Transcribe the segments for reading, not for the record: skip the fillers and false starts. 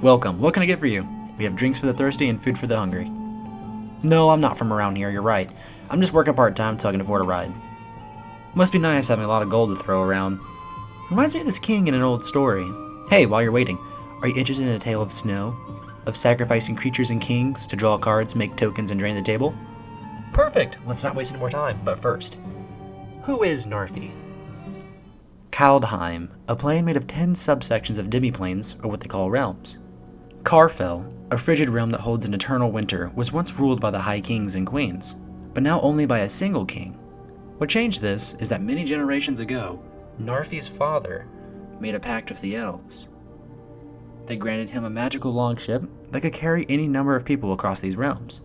Welcome, what can I get for you? We have drinks for the thirsty and food for the hungry. No, I'm not from around here, you're right. I'm just working part-time so I can afford a ride. Must be nice having a lot of gold to throw around. Reminds me of this king in an old story. Hey, while you're waiting, are you interested in a tale of snow? Of sacrificing creatures and kings to draw cards, make tokens, and drain the table? Perfect! Let's not waste any more time, but first, who is Narfi? Kaldheim, a plane made of 10 subsections of demi-planes, or what they call realms. Karfell, a frigid realm that holds an eternal winter, was once ruled by the High Kings and Queens, but now only by a single king. What changed this is that many generations ago, Narfi's father made a pact with the elves. They granted him a magical longship that could carry any number of people across these realms.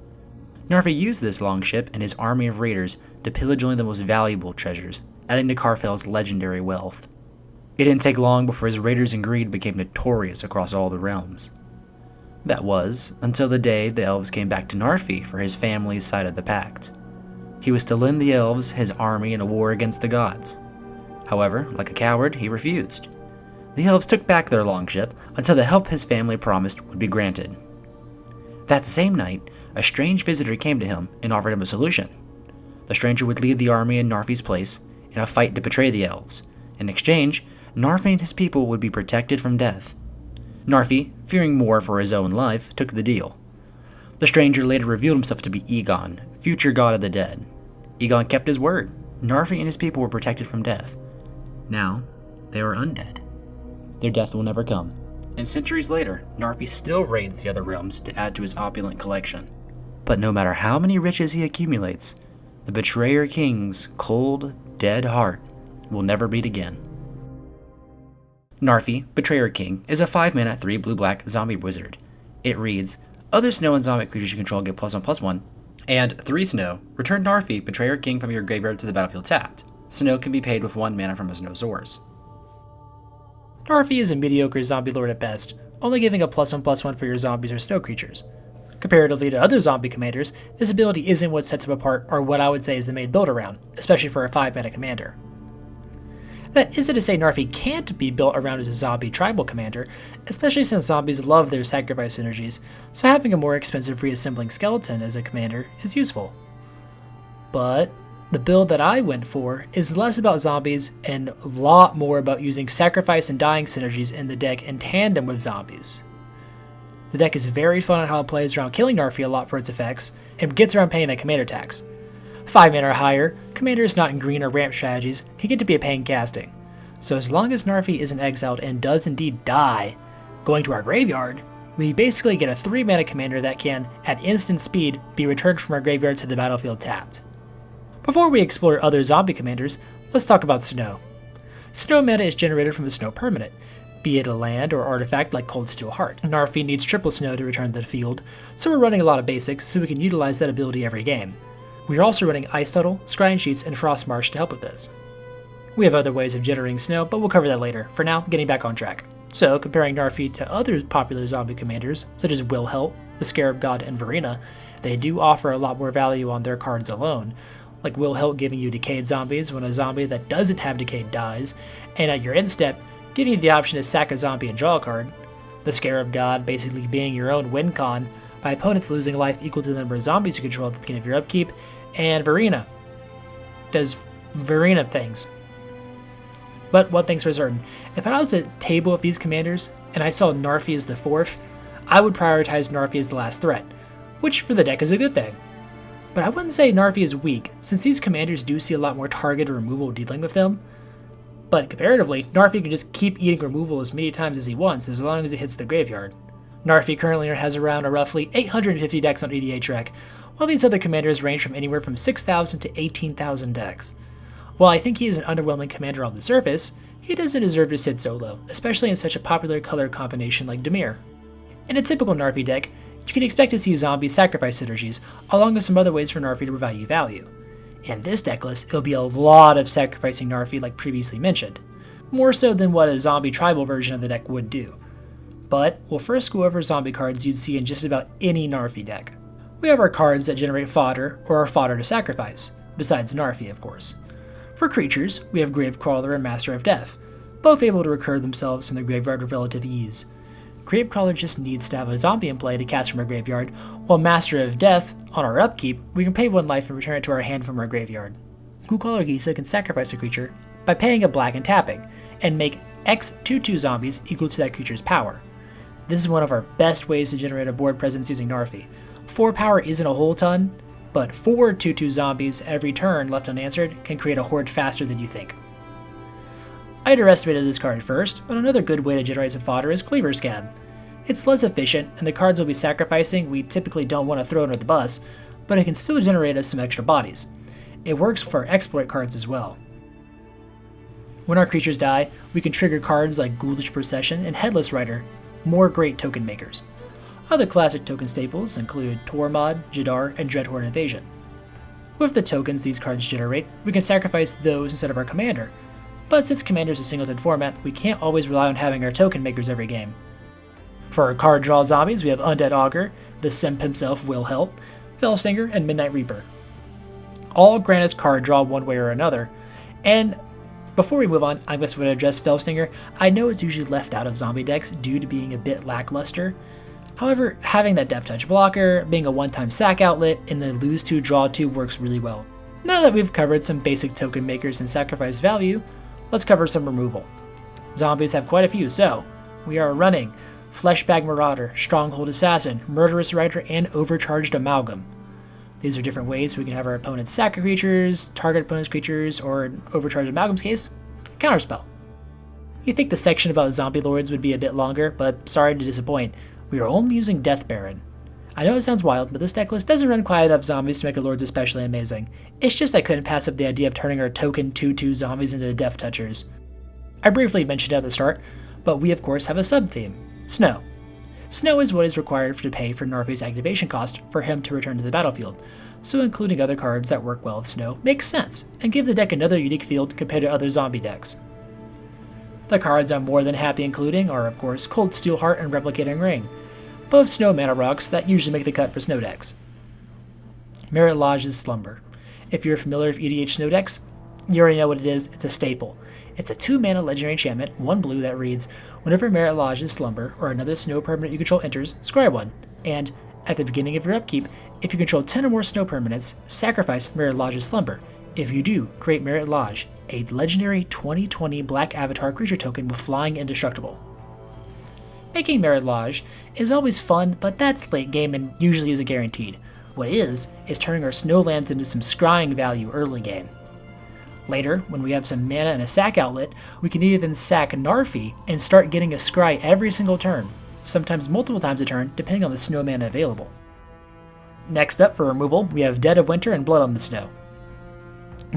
Narfi used this longship and his army of raiders to pillage only the most valuable treasures, adding to Karfell's legendary wealth. It didn't take long before his raiders and greed became notorious across all the realms. That was, until the day the elves came back to Narfi for his family's side of the pact. He was to lend the elves his army in a war against the gods. However, like a coward, he refused. The elves took back their longship until the help his family promised would be granted. That same night, a strange visitor came to him and offered him a solution. The stranger would lead the army in Narfi's place in a fight to betray the elves. In exchange, Narfi and his people would be protected from death. Narfi, fearing more for his own life, took the deal. The stranger later revealed himself to be Egon, future god of the dead. Egon kept his word. Narfi and his people were protected from death. Now, they are undead. Their death will never come. And centuries later, Narfi still raids the other realms to add to his opulent collection. But no matter how many riches he accumulates, the Betrayer King's cold, dead heart will never beat again. Narfi, Betrayer King, is a 5-mana 3 blue-black zombie wizard. It reads, other snow and zombie creatures you control get +1/+1, and 3 snow, return Narfi, Betrayer King from your graveyard to the battlefield tapped. Snow can be paid with 1 mana from a snow source. Narfi is a mediocre zombie lord at best, only giving a +1/+1 for your zombies or snow creatures. Comparatively to other zombie commanders, this ability isn't what sets him apart or what I would say is the main build around, especially for a 5-mana commander. That isn't to say Narfi can't be built around as a zombie tribal commander, especially since zombies love their sacrifice synergies, so having a more expensive reassembling skeleton as a commander is useful. But the build that I went for is less about zombies and a lot more about using sacrifice and dying synergies in the deck in tandem with zombies. The deck is very fun on how it plays around killing Narfi a lot for its effects, and gets around paying that commander tax. 5 mana or higher, commanders not in green or ramp strategies can get to be a pain casting. So as long as Narfi isn't exiled and does indeed die, going to our graveyard, we basically get a 3 mana commander that can, at instant speed, be returned from our graveyard to the battlefield tapped. Before we explore other zombie commanders, let's talk about snow. Snow mana is generated from a snow permanent, be it a land or artifact like Cold Steel Heart. Narfi needs triple snow to return to the field, so we're running a lot of basics so we can utilize that ability every game. We are also running Ice Tunnel, Scrying Sheets, and Frost Marsh to help with this. We have other ways of generating snow, but we'll cover that later. For now, getting back on track. So, comparing Narfi to other popular zombie commanders, such as Wilhelt, the Scarab God, and Verena, they do offer a lot more value on their cards alone, like Wilhelt giving you decayed zombies when a zombie that doesn't have decayed dies, and at your end step, giving you the option to sack a zombie and draw a card. The Scarab God basically being your own win con, by opponents losing life equal to the number of zombies you control at the beginning of your upkeep, and Verena does Verena things. But one thing's for certain, if I was at a table of these commanders and I saw Narfi as the 4th, I would prioritize Narfi as the last threat, which for the deck is a good thing. But I wouldn't say Narfi is weak, since these commanders do see a lot more target removal dealing with them. But comparatively, Narfi can just keep eating removal as many times as he wants as long as it hits the graveyard. Narfi currently has around a roughly 850 decks on EDH Rec, while these other commanders range from anywhere from 6,000 to 18,000 decks. While I think he is an underwhelming commander on the surface, he doesn't deserve to sit solo, especially in such a popular color combination like Dimir. In a typical Narfi deck, you can expect to see zombie sacrifice synergies, along with some other ways for Narfi to provide you value. In this deck list, it'll be a lot of sacrificing Narfi like previously mentioned, more so than what a zombie tribal version of the deck would do. But we'll first go over zombie cards you'd see in just about any Narfi deck. We have our cards that generate fodder, or are fodder to sacrifice, besides Narfi of course. For creatures, we have Gravecrawler and Master of Death, both able to recur themselves from the graveyard with relative ease. Gravecrawler just needs to have a zombie in play to cast from our graveyard, while Master of Death, on our upkeep, we can pay 1 life and return it to our hand from our graveyard. Ghoulcaller Gisa can sacrifice a creature by paying a black and tapping, and make X 2/2 zombies equal to that creature's power. This is one of our best ways to generate a board presence using Narfi. 4 power isn't a whole ton, but 4 2/2 zombies every turn left unanswered can create a horde faster than you think. I underestimated this card at first, but another good way to generate some fodder is Cleaver Scab. It's less efficient, and the cards we'll be sacrificing we typically don't want to throw under the bus, but it can still generate us some extra bodies. It works for exploit cards as well. When our creatures die, we can trigger cards like Ghoulish Procession and Headless Rider, more great token makers. Other classic token staples include Tormod, Jadar, and Dreadhorde Invasion. With the tokens these cards generate, we can sacrifice those instead of our commander, but since Commander is a singleton format, we can't always rely on having our token makers every game. For our card draw zombies, we have Undead Augur, the Simp himself Will Help, Fellstinger, and Midnight Reaper. All grant us card draw one way or another, and before we move on, I just want to address Fellstinger. I know it's usually left out of zombie decks due to being a bit lackluster. However, having that Death Touch blocker, being a one-time sack outlet, and the lose 2 draw 2 works really well. Now that we've covered some basic token makers and sacrifice value, let's cover some removal. Zombies have quite a few, so we are running Fleshbag Marauder, Stronghold Assassin, Murderous Rider, and Overcharged Amalgam. These are different ways we can have our opponents sack creatures, target opponent's creatures, or in Overcharged Amalgam's case, counterspell. You think the section about zombie lords would be a bit longer, but sorry to disappoint, we are only using Death Baron. I know it sounds wild, but this decklist doesn't run quite enough zombies to make our lords especially amazing. It's just I couldn't pass up the idea of turning our token 2/2 zombies into Death Touchers. I briefly mentioned it at the start, but we of course have a sub-theme, Snow. Snow is what is required to pay for Narfi's activation cost for him to return to the battlefield, so including other cards that work well with Snow makes sense, and give the deck another unique field compared to other zombie decks. The cards I'm more than happy including are of course Cold Steel Heart and Replicating Ring, both Snow mana rocks that usually make the cut for Snow decks. Merit Lodge's Slumber. If you're familiar with EDH Snow decks, you already know what it is, it's a staple. It's a 2-mana legendary enchantment, 1 blue that reads, whenever Merit Lodge's Slumber or another snow permanent you control enters, scry 1, and at the beginning of your upkeep, if you control 10 or more snow permanents, sacrifice Merit Lodge's Slumber. If you do, create Merit Lodge, a legendary 20/20 black avatar creature token with flying indestructible. Making Merit Lodge is always fun, but that's late game and usually isn't guaranteed. What is turning our snowlands into some scrying value early game. Later, when we have some mana and a sack outlet, we can even sack Narfi and start getting a scry every single turn, sometimes multiple times a turn depending on the snow mana available. Next up for removal, we have Dead of Winter and Blood on the Snow.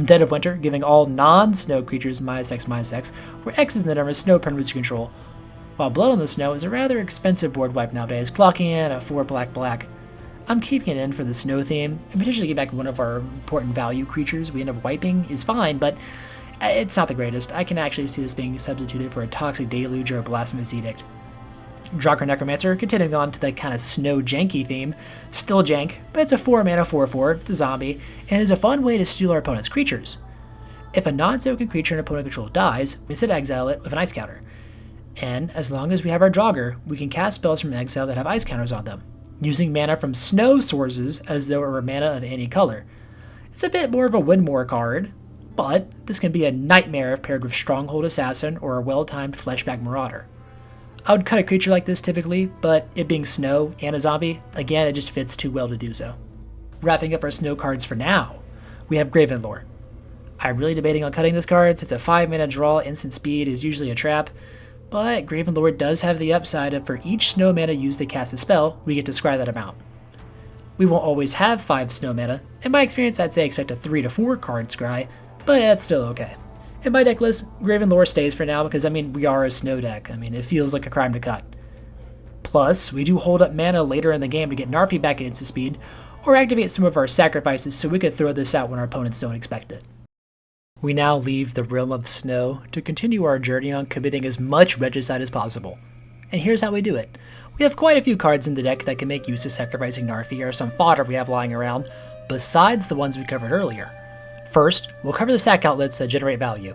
Dead of Winter giving all non-snow creatures -X/-X, where X is the number of snow permanents you control, while Blood on the Snow is a rather expensive board wipe nowadays, clocking in at 4 black. I'm keeping it in for the snow theme, and potentially get back one of our important value creatures we end up wiping is fine, but it's not the greatest. I can actually see this being substituted for a Toxic Deluge or a Blasphemous Edict. Drakar Necromancer, continuing on to the kind of snow janky theme, still jank, but it's a 4-mana 4/4, it's a zombie, and is a fun way to steal our opponent's creatures. If a non-token creature an opponent control dies, we instead exile it with an ice counter. And as long as we have our Draugr, we can cast spells from exile that have ice counters on them, using mana from snow sources as though it were mana of any color. It's a bit more of a win-more card, but this can be a nightmare if paired with Stronghold Assassin or a well-timed Fleshbag Marauder. I would cut a creature like this typically, but it being snow and a zombie, again it just fits too well to do so. Wrapping up our snow cards for now, we have Gravenlore. I'm really debating on cutting this card since a 5-mana draw instant speed is usually a trap, but Gravenlore does have the upside of for each snow mana used to cast a spell, we get to scry that amount. We won't always have 5 snow mana. In my experience, I'd say expect a 3 to 4 card scry, but that's still okay. In my deck list, Gravenlore stays for now because, we are a snow deck. It feels like a crime to cut. Plus, we do hold up mana later in the game to get Narfi back into speed, or activate some of our sacrifices so we could throw this out when our opponents don't expect it. We now leave the realm of snow to continue our journey on committing as much regicide as possible. And here's how we do it. We have quite a few cards in the deck that can make use of sacrificing Narfi or some fodder we have lying around, besides the ones we covered earlier. First, we'll cover the sack outlets that generate value.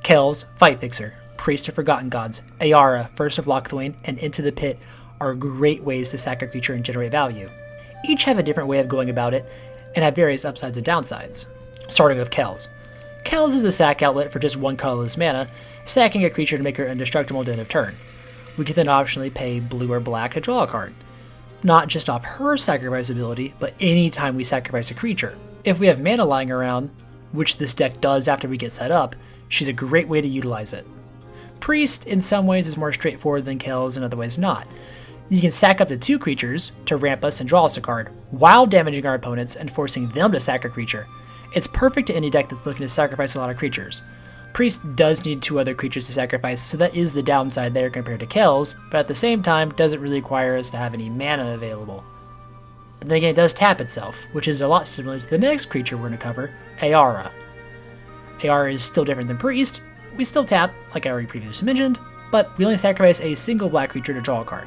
Kel's Fight Fixer, Priest of Forgotten Gods, Ayara, First of Lochthwain, and Into the Pit are great ways to sack a creature and generate value. Each have a different way of going about it, and have various upsides and downsides. Starting with Kells. Kells is a sack outlet for just one colorless mana, sacking a creature to make her indestructible at the end of turn. We can then optionally pay blue or black to draw a card. Not just off her sacrifice ability, but anytime we sacrifice a creature. If we have mana lying around, which this deck does after we get set up, she's a great way to utilize it. Priest, in some ways, is more straightforward than Kells, in other ways not. You can sack up to 2 creatures to ramp us and draw us a card, while damaging our opponents and forcing them to sack a creature. It's perfect to any deck that's looking to sacrifice a lot of creatures. Priest does need 2 other creatures to sacrifice, so that is the downside there compared to Kells, but at the same time doesn't really require us to have any mana available. But then again, it does tap itself, which is a lot similar to the next creature we're going to cover, Ayara. Ayara is still different than Priest. We still tap, like I already previously mentioned, but we only sacrifice a single black creature to draw a card.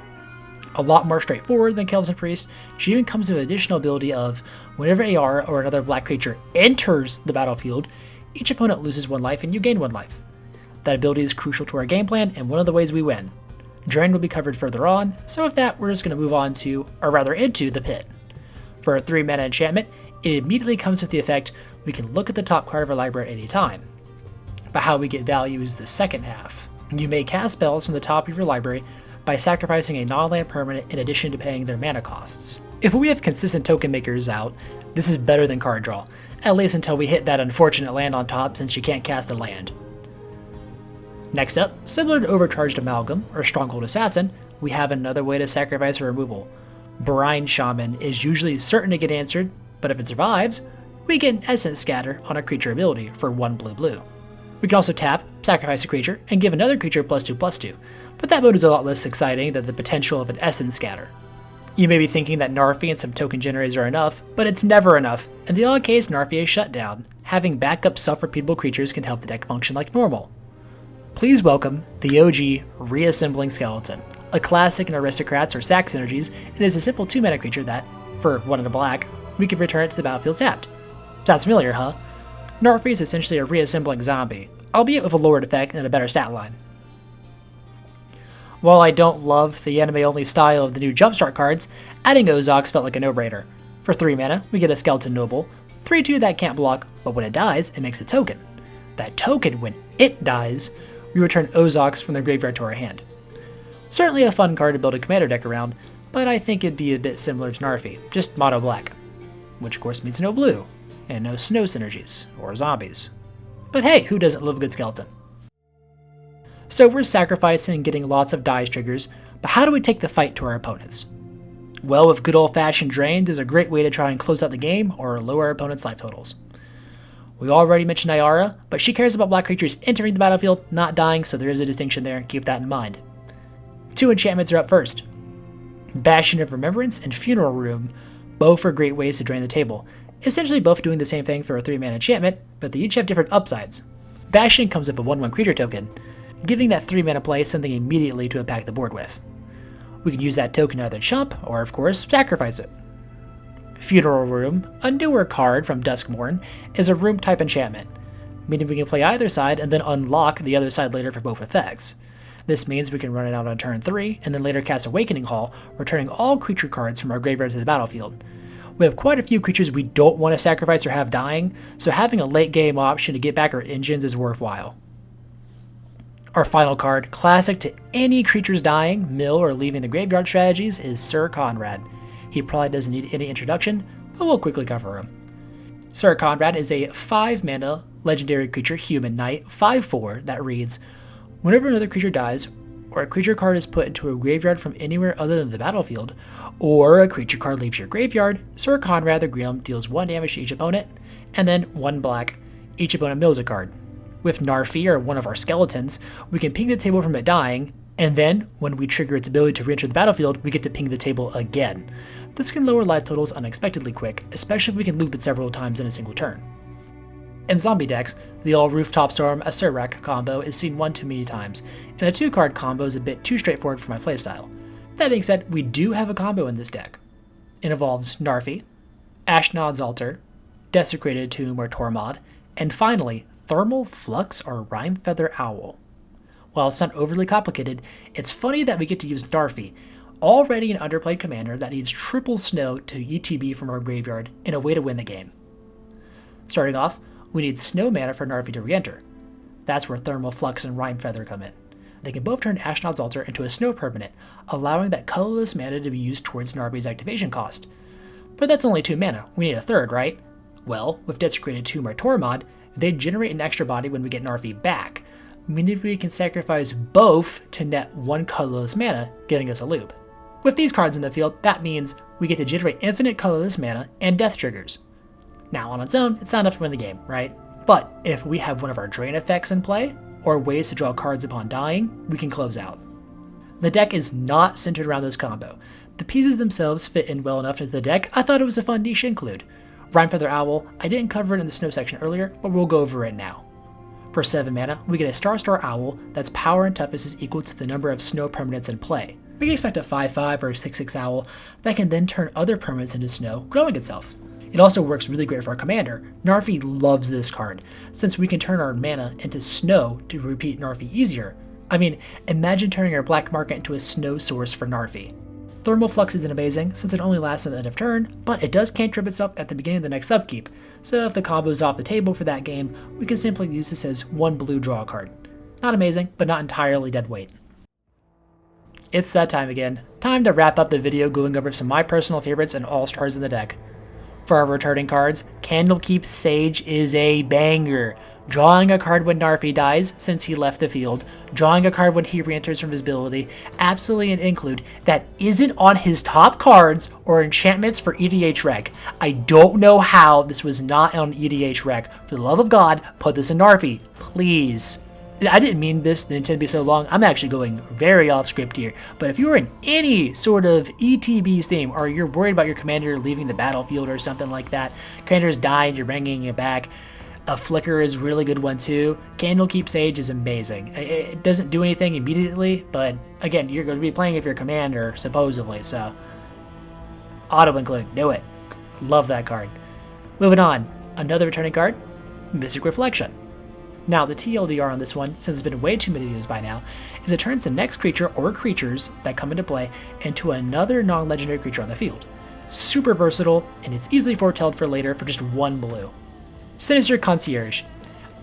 A lot more straightforward than Kells and Priest. She even comes with an additional ability of, whenever Ayara or another black creature enters the battlefield, each opponent loses 1 life and you gain 1 life. That ability is crucial to our game plan and one of the ways we win. Drain will be covered further on, so with that we're just going to move on to, or rather into, the Pit. For a 3 mana enchantment, it immediately comes with the effect we can look at the top card of our library at any time. But how we get value is the second half. You may cast spells from the top of your library by sacrificing a non-land permanent in addition to paying their mana costs. If we have consistent token makers out, this is better than card draw, at least until we hit that unfortunate land on top since you can't cast a land. Next up, similar to Overcharged Amalgam or Stronghold Assassin, we have another way to sacrifice a removal. Brine Shaman is usually certain to get answered, but if it survives, we get an Essence Scatter on a creature ability for 1 blue. We can also tap, sacrifice a creature, and give another creature +2/+2, but that mode is a lot less exciting than the potential of an Essence Scatter. You may be thinking that Narfi and some token generators are enough, but it's never enough. In the odd case Narfi is shut down, having backup self-repeatable creatures can help the deck function like normal. Please welcome the OG Reassembling Skeleton, a classic in Aristocrats or sack synergies, and is a simple 2 mana creature that, for 1 and a black, we can return it to the battlefield tapped. Sounds familiar, huh? Narfi is essentially a reassembling zombie, albeit with a lowered effect and a better stat line. While I don't love the anime-only style of the new Jumpstart cards, adding Ozox felt like a no-brainer. For 3 mana, we get a Skeleton Noble, 3/2 that can't block, but when it dies, it makes a token. That token, when it dies, we return Ozox from the graveyard to our hand. Certainly a fun card to build a commander deck around, but I think it'd be a bit similar to Narfi, just mono black. Which of course means no blue, and no snow synergies, or zombies. But hey, who doesn't love a good skeleton? So we're sacrificing and getting lots of dice triggers, but how do we take the fight to our opponents? Well, with good old-fashioned drains is a great way to try and close out the game or lower our opponent's life totals. We already mentioned Ayara, but she cares about black creatures entering the battlefield, not dying, so there is a distinction there, keep that in mind. 2 enchantments are up first. Bastion of Remembrance and Funeral Room, both are great ways to drain the table, essentially both doing the same thing for a 3-mana enchantment, but they each have different upsides. Bastion comes with a 1/1 creature token, giving that 3-mana play something immediately to impact the board with. We can use that token to either chump, or of course, sacrifice it. Funeral Room, a newer card from Duskmourn, is a room-type enchantment, meaning we can play either side and then unlock the other side later for both effects. This means we can run it out on turn 3, and then later cast Awakening Hall, returning all creature cards from our graveyard to the battlefield. We have quite a few creatures we don't want to sacrifice or have dying, so having a late game option to get back our engines is worthwhile. Our final card, classic to any creatures dying, mill, or leaving the graveyard strategies, is Sir Conrad. He probably doesn't need any introduction, but we'll quickly cover him. Sir Conrad is a 5-mana legendary creature human knight, 5/4, that reads, whenever another creature dies, or a creature card is put into a graveyard from anywhere other than the battlefield, or a creature card leaves your graveyard, Sir Conrad the Grim deals 1 damage to each opponent, and then 1 black. Each opponent mills a card. With Narfi, or one of our skeletons, we can ping the table from it dying, and then, when we trigger its ability to re-enter the battlefield, we get to ping the table again. This can lower life totals unexpectedly quick, especially if we can loop it several times in a single turn. In zombie decks, the all Rooftop Storm Acererak combo is seen one too many times, and a 2-card combo is a bit too straightforward for my playstyle. That being said, we do have a combo in this deck. It involves Narfi, Ashnod's Altar, Desecrated Tomb or Tormod, and finally, Thermal Flux or Rimefeather Owl. while it's not overly complicated, it's funny that we get to use Narfi, already an underplayed commander that needs triple snow to ETB from our graveyard in a way to win the game. Starting off, we need snow mana for Narfi to re-enter. That's where Thermal Flux and Rime Feather come in. They can both turn Ashnod's Altar into a snow permanent, allowing that colorless mana to be used towards Narfi's activation cost. But that's only 2 mana, we need a third, right? Well, with Desecrated Tomb or Tormod, they generate an extra body when we get Narfi back, meaning we can sacrifice both to net 1 colorless mana, giving us a loop. With these cards in the field, that means we get to generate infinite colorless mana and death triggers. Now on its own, it's not enough to win the game, right? But if we have one of our drain effects in play, or ways to draw cards upon dying, we can close out. The deck is not centered around this combo. The pieces themselves fit in well enough into the deck, I thought it was a fun niche include. Rime Feather Owl, I didn't cover it in the snow section earlier, but we'll go over it now. For 7 mana, we get a Star Owl that's power and toughness is equal to the number of snow permanents in play. We can expect a 5/5 or a 6/6 owl that can then turn other permanents into snow, growing itself. It also works really great for our commander. Narfi loves this card, since we can turn our mana into snow to repeat Narfi easier. I mean, imagine turning our black market into a snow source for Narfi. Thermal Flux isn't amazing, since it only lasts at the end of turn, but it does cantrip itself at the beginning of the next upkeep, so if the combo is off the table for that game, we can simply use this as 1 blue draw card. Not amazing, but not entirely dead weight. It's that time again. Time to wrap up the video going over some of my personal favorites and all-stars in the deck. For our returning cards, Candlekeep Sage is a banger. Drawing a card when Narfi dies, since he left the field, drawing a card when he re-enters from his ability, absolutely an include that isn't on his top cards or enchantments for EDH Rec. I don't know how this was not on EDH Rec. For the love of God, put this in Narfi, please. I didn't mean this to be so long. I'm actually going very off script here. But if you're in any sort of ETB's theme, or you're worried about your commander leaving the battlefield or something like that, commander's died, you're bringing it back, a Flicker is a really good one too. Candlekeep Sage is amazing. It doesn't do anything immediately, but again, you're going to be playing with your commander, supposedly, so auto-include, do it. Love that card. Moving on, another returning card, Mystic Reflection. Now, the TLDR on this one, since it's been way too many videos by now, is it turns the next creature or creatures that come into play into another non-legendary creature on the field. Super versatile, and it's easily foretold for later for just 1 blue. Sinister Concierge.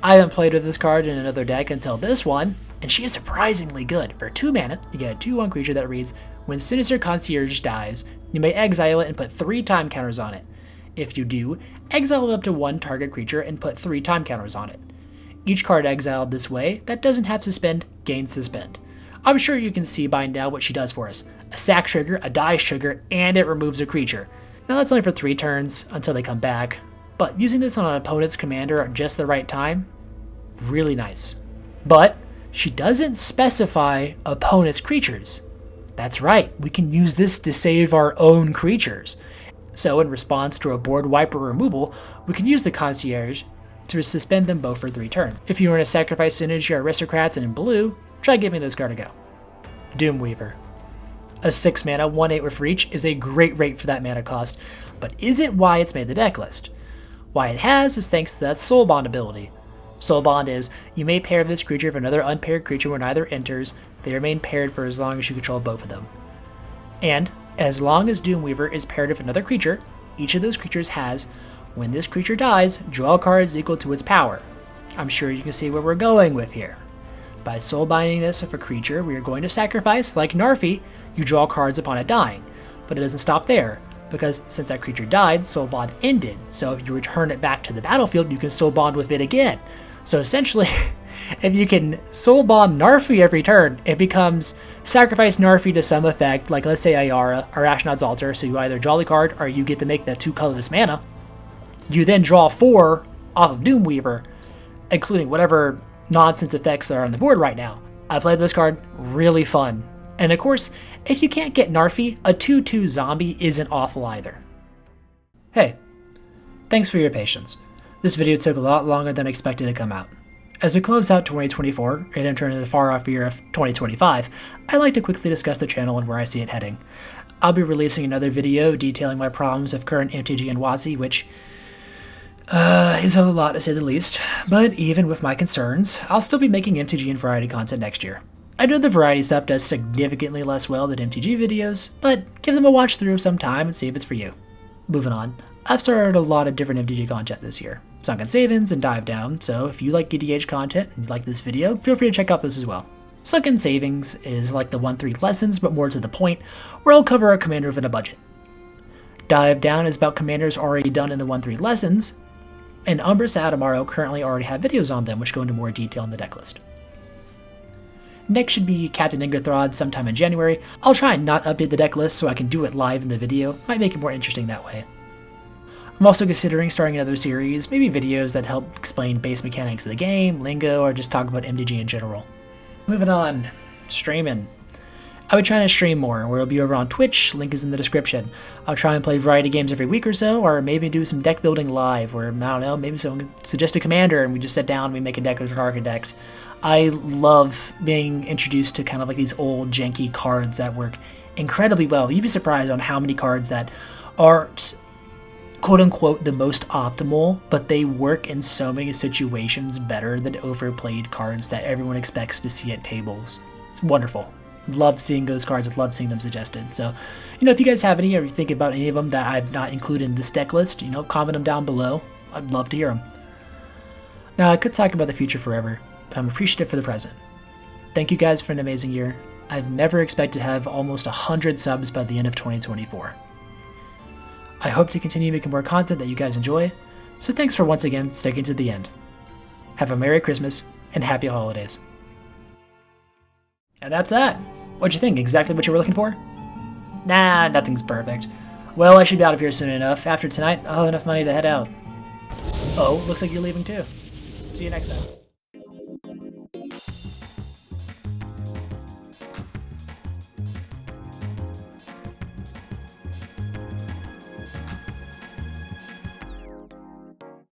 I haven't played with this card in another deck until this one, and she is surprisingly good. For 2 mana, you get a 2/1 creature that reads, when Sinister Concierge dies, you may exile it and put 3 time counters on it. If you do, exile it up to 1 target creature and put 3 time counters on it. Each card exiled this way that doesn't have Suspend gains Suspend. I'm sure you can see by now what she does for us. A sack trigger, a dice trigger, and it removes a creature. Now that's only for 3 turns until they come back, but using this on an opponent's commander at just the right time, really nice. But she doesn't specify opponent's creatures. That's right, we can use this to save our own creatures. So in response to a board wipe or removal, we can use the Concierge to suspend them both for 3 turns. If you want to sacrifice Synergy or Aristocrats and in blue, try giving this card a go. Doomweaver. A 6 mana, 1/8 with reach is a great rate for that mana cost, but isn't why it's made the deck list. Why it has is thanks to that Soul Bond ability. Soul Bond is, you may pair this creature with another unpaired creature when either enters, they remain paired for as long as you control both of them. And, as long as Doomweaver is paired with another creature, each of those creatures has, when this creature dies, draw cards equal to its power. I'm sure you can see where we're going with here. By soul binding this with a creature we are going to sacrifice, like Narfi, you draw cards upon it dying. But it doesn't stop there, because since that creature died, Soul Bond ended, so if you return it back to the battlefield, you can Soul Bond with it again. So essentially, if you can Soul Bond Narfi every turn, it becomes sacrifice Narfi to some effect, like let's say Ayara or Ashnod's Altar, so you either draw the card or you get to make that 2 colorless mana. You then draw 4 off of Doomweaver, including whatever nonsense effects that are on the board right now. I played this card, really fun. And of course, if you can't get Narfi, a 2/2 zombie isn't awful either. Hey, thanks for your patience. This video took a lot longer than expected to come out. As we close out 2024 and enter into the far off year of 2025, I'd like to quickly discuss the channel and where I see it heading. I'll be releasing another video detailing my problems with current MTG and WotC, which Is a lot to say the least, but even with my concerns, I'll still be making MTG and variety content next year. I know the variety stuff does significantly less well than MTG videos, but give them a watch through sometime and see if it's for you. Moving on, I've started a lot of different MTG content this year, Sunken Savings and Dive Down, so if you like EDH content and you like this video, feel free to check out this as well. Sunken Savings is like the 1-3 lessons, but more to the point, where I'll cover a commander within a budget. Dive Down is about commanders already done in the 1-3 lessons, and Umbrus and Adamaro currently already have videos on them which go into more detail in the decklist. Next should be Captain Ingerthrod sometime in January. I'll try and not update the decklist so I can do it live in the video, might make it more interesting that way. I'm also considering starting another series, maybe videos that help explain base mechanics of the game, lingo, or just talk about MTG in general. Moving on, streaming. I'll be trying to stream more, where it'll be over on Twitch, link is in the description. I'll try and play variety games every week or so, or maybe do some deck building live, where, I don't know, maybe someone suggest a commander and we just sit down and we make a deck with an architect. I love being introduced to kind of like these old janky cards that work incredibly well. You'd be surprised on how many cards that aren't quote-unquote the most optimal, but they work in so many situations better than overplayed cards that everyone expects to see at tables. It's wonderful. Love seeing those cards. I love seeing them suggested. So, if you guys have any or you think about any of them that I've not included in this deck list, comment them down below. I'd love to hear them. Now, I could talk about the future forever, but I'm appreciative for the present. Thank you guys for an amazing year. I've never expected to have almost 100 subs by the end of 2024. I hope to continue making more content that you guys enjoy, so thanks for once again sticking to the end. Have a Merry Christmas and Happy Holidays. And that's that. What'd you think? Exactly what you were looking for? Nah, nothing's perfect. Well, I should be out of here soon enough. After tonight, I'll have enough money to head out. Oh, looks like you're leaving too. See you next time.